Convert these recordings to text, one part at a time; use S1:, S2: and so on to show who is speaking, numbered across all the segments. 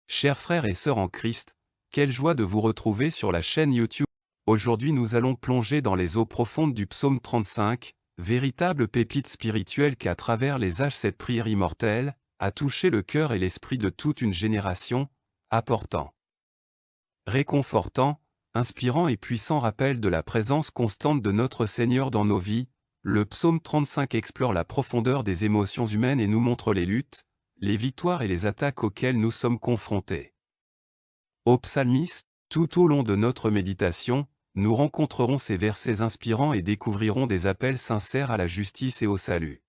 S1: Chers frères et sœurs en Christ, quelle joie de vous retrouver sur la chaîne YouTube. Aujourd'hui nous allons plonger dans les eaux profondes du psaume 35, véritable pépite spirituelle qui à travers les âges cette prière immortelle, a touché le cœur et l'esprit de toute une génération, apportant réconfortant, inspirant et puissant rappel de la présence constante de notre Seigneur dans nos vies. Le psaume 35 explore la profondeur des émotions humaines et nous montre les luttes, les victoires et les attaques auxquelles nous sommes confrontés. Au psalmiste, tout au long de notre méditation, nous rencontrerons ces versets inspirants et découvrirons des appels sincères à la justice et au salut.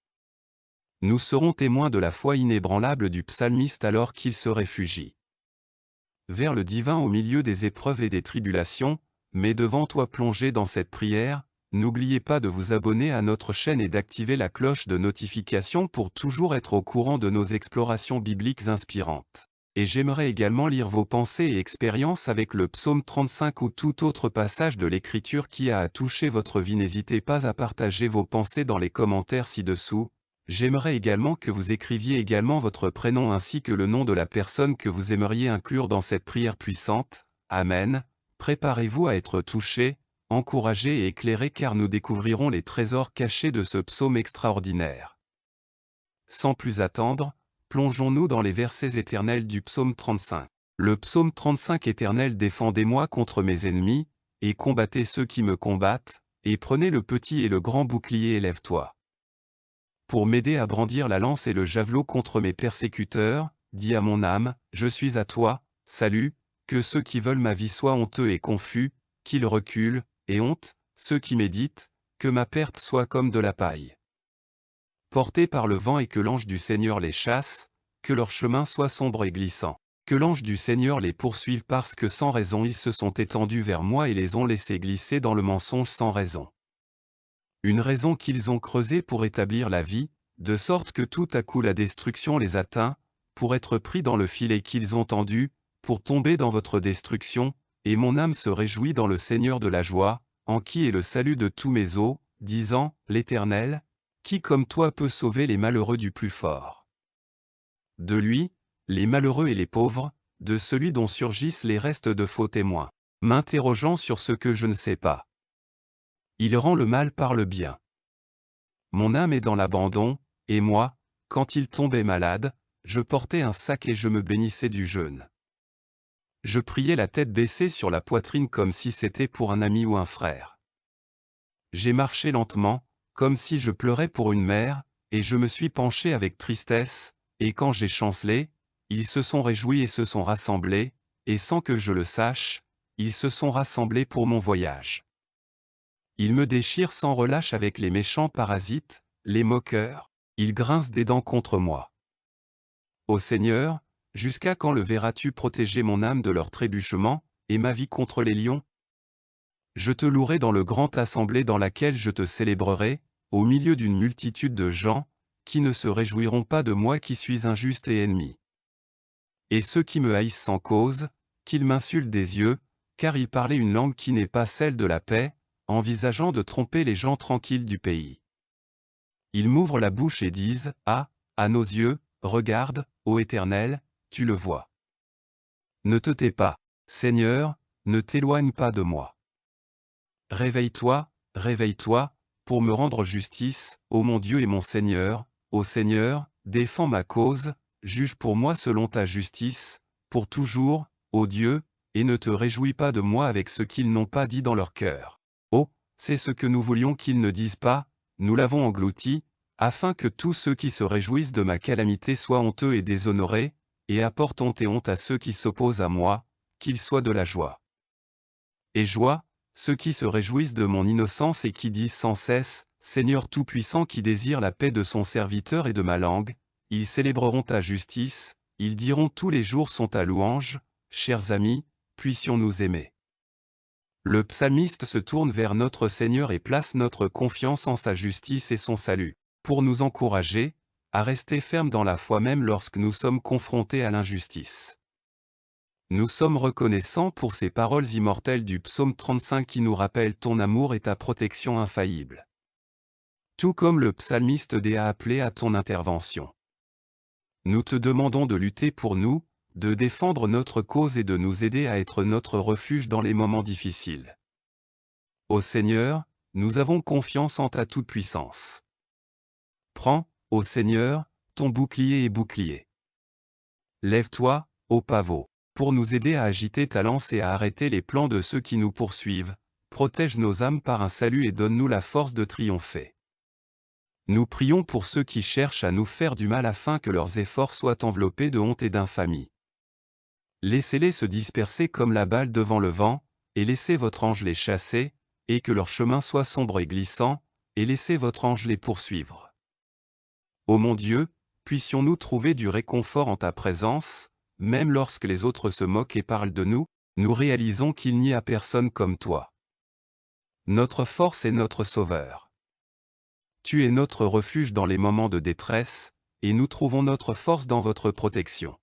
S1: Nous serons témoins de la foi inébranlable du psalmiste alors qu'il se réfugie vers le divin au milieu des épreuves et des tribulations, mais devant toi plongé dans cette prière, n'oubliez pas de vous abonner à notre chaîne et d'activer la cloche de notification pour toujours être au courant de nos explorations bibliques inspirantes. Et j'aimerais également lire vos pensées et expériences avec le psaume 35 ou tout autre passage de l'Écriture qui a touché votre vie. N'hésitez pas à partager vos pensées dans les commentaires ci-dessous. J'aimerais également que vous écriviez également votre prénom ainsi que le nom de la personne que vous aimeriez inclure dans cette prière puissante. Amen. Préparez-vous à être touchés, encouragés et éclairés car nous découvrirons les trésors cachés de ce psaume extraordinaire. Sans plus attendre, plongeons-nous dans les versets éternels du psaume 35. Le psaume 35 éternel, défendez-moi contre mes ennemis, et combattez ceux qui me combattent, et prenez le petit et le grand bouclier et lève-toi. Pour m'aider à brandir la lance et le javelot contre mes persécuteurs, dis à mon âme, je suis à toi, salut, que ceux qui veulent ma vie soient honteux et confus, qu'ils reculent, et honte, ceux qui méditent, que ma perte soit comme de la paille. Portés par le vent et que l'ange du Seigneur les chasse, que leur chemin soit sombre et glissant. Que l'ange du Seigneur les poursuive parce que sans raison ils se sont étendus vers moi et les ont laissés glisser dans le mensonge sans raison. Une raison qu'ils ont creusée pour établir la vie, de sorte que tout à coup la destruction les atteint, pour être pris dans le filet qu'ils ont tendu, pour tomber dans votre destruction, et mon âme se réjouit dans le Seigneur de la joie, en qui est le salut de tous mes os, disant, l'Éternel, qui comme toi peut sauver les malheureux du plus fort. De lui, les malheureux et les pauvres, de celui dont surgissent les restes de faux témoins, m'interrogeant sur ce que je ne sais pas. Il rend le mal par le bien. Mon âme est dans l'abandon, et moi, quand il tombait malade, je portais un sac et je me bénissais du jeûne. Je priais la tête baissée sur la poitrine comme si c'était pour un ami ou un frère. J'ai marché lentement, comme si je pleurais pour une mère, et je me suis penché avec tristesse, et quand j'ai chancelé, ils se sont réjouis et se sont rassemblés, et sans que je le sache, ils se sont rassemblés pour mon voyage. Ils me déchirent sans relâche avec les méchants parasites, les moqueurs, ils grincent des dents contre moi. Ô Seigneur, jusqu'à quand le verras-tu protéger mon âme de leur trébuchement, et ma vie contre les lions? Je te louerai dans le grand assemblée dans laquelle je te célébrerai, au milieu d'une multitude de gens, qui ne se réjouiront pas de moi qui suis injuste et ennemi. Et ceux qui me haïssent sans cause, qu'ils m'insultent des yeux, car ils parlaient une langue qui n'est pas celle de la paix, envisageant de tromper les gens tranquilles du pays. Ils m'ouvrent la bouche et disent, ah, à nos yeux, regarde, ô Éternel, tu le vois. Ne te tais pas, Seigneur, ne t'éloigne pas de moi. Réveille-toi, pour me rendre justice, ô mon Dieu et mon Seigneur, ô Seigneur, défends ma cause, juge pour moi selon ta justice, pour toujours, ô Dieu, et ne te réjouis pas de moi avec ce qu'ils n'ont pas dit dans leur cœur. Oh, c'est ce que nous voulions qu'ils ne disent pas, nous l'avons englouti, afin que tous ceux qui se réjouissent de ma calamité soient honteux et déshonorés, et apportent honte et honte à ceux qui s'opposent à moi, qu'ils soient de la joie. Et joie, ceux qui se réjouissent de mon innocence et qui disent sans cesse, Seigneur Tout-Puissant qui désire la paix de son serviteur et de ma langue, ils célébreront ta justice, ils diront tous les jours sont ta louange, chers amis, puissions-nous aimer. Le psalmiste se tourne vers notre Seigneur et place notre confiance en sa justice et son salut, pour nous encourager, à rester fermes dans la foi même lorsque nous sommes confrontés à l'injustice. Nous sommes reconnaissants pour ces paroles immortelles du psaume 35 qui nous rappellent ton amour et ta protection infaillible. Tout comme le psalmiste a appelé à ton intervention. Nous te demandons de lutter pour nous, de défendre notre cause et de nous aider à être notre refuge dans les moments difficiles. Ô Seigneur, nous avons confiance en ta toute-puissance. Prends, ô Seigneur, ton bouclier et bouclier. Lève-toi, ô pavot, pour nous aider à agiter ta lance et à arrêter les plans de ceux qui nous poursuivent. Protège nos âmes par un salut et donne-nous la force de triompher. Nous prions pour ceux qui cherchent à nous faire du mal afin que leurs efforts soient enveloppés de honte et d'infamie. Laissez-les se disperser comme la balle devant le vent, et laissez votre ange les chasser, et que leur chemin soit sombre et glissant, et laissez votre ange les poursuivre. Ô mon Dieu, puissions-nous trouver du réconfort en ta présence, même lorsque les autres se moquent et parlent de nous, nous réalisons qu'il n'y a personne comme toi. Notre force est notre Sauveur. Tu es notre refuge dans les moments de détresse, et nous trouvons notre force dans votre protection.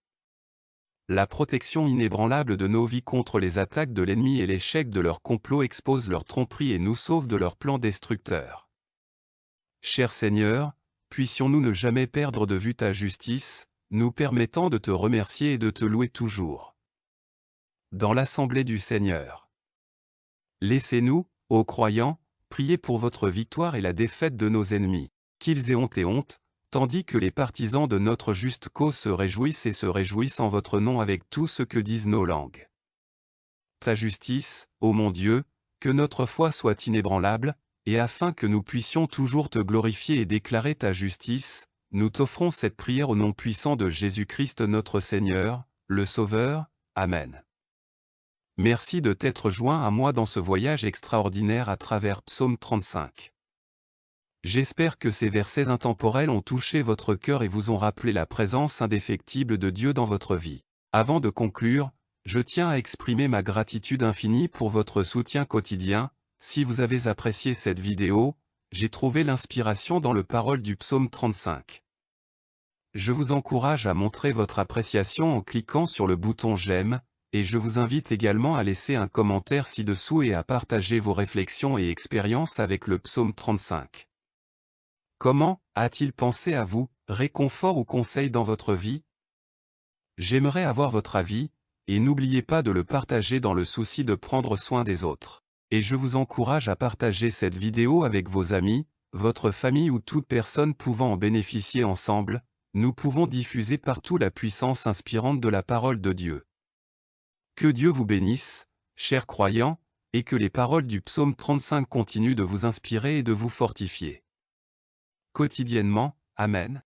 S1: La protection inébranlable de nos vies contre les attaques de l'ennemi et l'échec de leur complot expose leur tromperie et nous sauve de leurs plans destructeurs. Cher Seigneur, puissions-nous ne jamais perdre de vue ta justice, nous permettant de te remercier et de te louer toujours. Dans l'assemblée du Seigneur. Laissez-nous, ô croyants, prier pour votre victoire et la défaite de nos ennemis, qu'ils aient honte, tandis que les partisans de notre juste cause se réjouissent en votre nom avec tout ce que disent nos langues. Ta justice, ô mon Dieu, que notre foi soit inébranlable, et afin que nous puissions toujours te glorifier et déclarer ta justice, nous t'offrons cette prière au nom puissant de Jésus-Christ notre Seigneur, le Sauveur. Amen. Merci de t'être joint à moi dans ce voyage extraordinaire à travers Psaume 35. J'espère que ces versets intemporels ont touché votre cœur et vous ont rappelé la présence indéfectible de Dieu dans votre vie. Avant de conclure, je tiens à exprimer ma gratitude infinie pour votre soutien quotidien. Si vous avez apprécié cette vidéo, j'ai trouvé l'inspiration dans le parole du Psaume 35. Je vous encourage à montrer votre appréciation en cliquant sur le bouton j'aime, et je vous invite également à laisser un commentaire ci-dessous et à partager vos réflexions et expériences avec le Psaume 35. Comment a-t-il pensé à vous, réconfort ou conseil dans votre vie? J'aimerais avoir votre avis, et n'oubliez pas de le partager dans le souci de prendre soin des autres. Et je vous encourage à partager cette vidéo avec vos amis, votre famille ou toute personne pouvant en bénéficier ensemble. Nous pouvons diffuser partout la puissance inspirante de la parole de Dieu. Que Dieu vous bénisse, chers croyants, et que les paroles du Psaume 35 continuent de vous inspirer et de vous fortifier. Quotidiennement, Amen.